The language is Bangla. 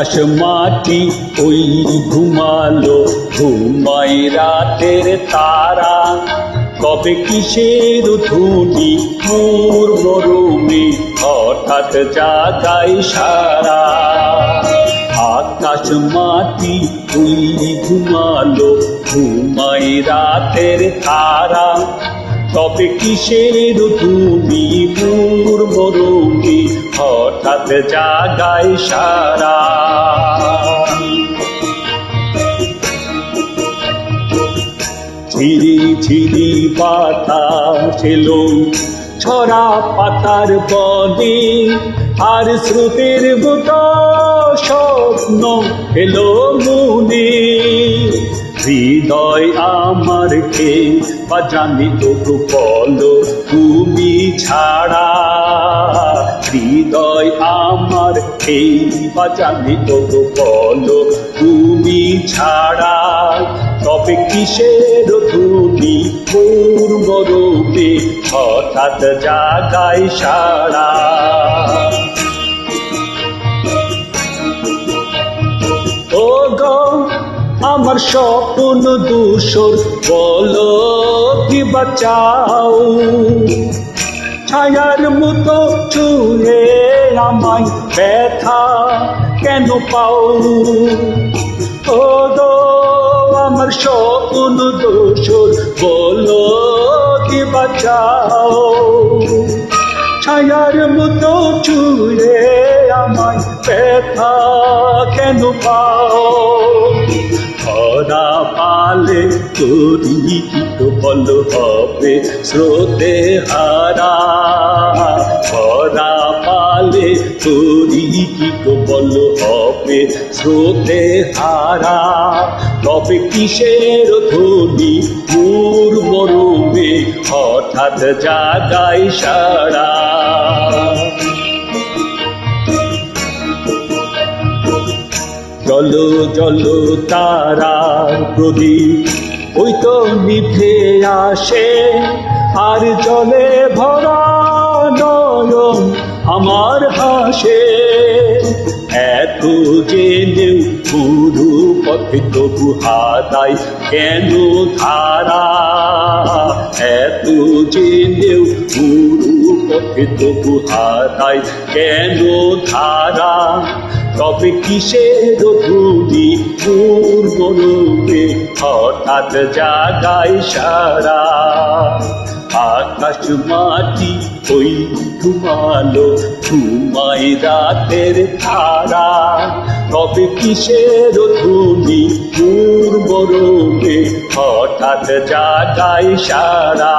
আকাশ মাটি ওই ঘুমালো, ঘুমাই রাতের তারা। কবে কিসের ধ্বনি মোর মরমে হঠাৎ জাগায় সারা। আকাশ মাটি ওই ঘুমালো, ঘুমাই রাতের তারা। তবে কিসের ধ্বনি মোর মরমে হঠাৎ জাগায় সারা। ঝিরি ঝিরি বাতাস এলো ছড়া পাতার বনে, আর স্রোতের মতো স্বপ্ন এলো মনে। হৃদয় আমার কে বাজানি তবু বলো তুমি ছাড়া। হৃদয় আমার কে বাজানি তবু বলো তুমি ছাড়া। তবে কিসের ধ্বনি মোর মরমে হঠাৎ জাগায় সারা। ও গো আমার স্বপ্ন দূষর বলো কি বাঁচাও। ছায়ার মতো ছুঁয়ে আমায় ব্যথা কেন পাও। ও গো আমার স্বপ্ন দূষর বলো কি বাঁচাও। ছায়ার মতো ছুঁয়ে আমায় ব্যথা কেন পাও। ধরা পালে করি কি তো বলো হবে স্রোতে হারা। ধরা পালে করি কি তো বলো হবে স্রোতে হারা। তবে কিসের ধ্বনি মোর মরমে হঠাৎ জাগায় সারা। জলো জলো তারার প্রদীপ ওই তো নিভে আসে, আর জলে ভরা নয়ন আমার হাসে। এত জেনেও পুরো পথে তবু হারাই কেন ধারা। এত জেনেও পুরো পথে তবু হারাই কেন ধারা। তবে কিসের ধ্বনি মোর মরমে হঠাৎ জাগায় সারা। আকাশ মাটি ওই ঘুমালো, ঘুমাই রাতের তারা। তবে কিসের ধ্বনি মোর মরমে হঠাৎ জাগায় সারা।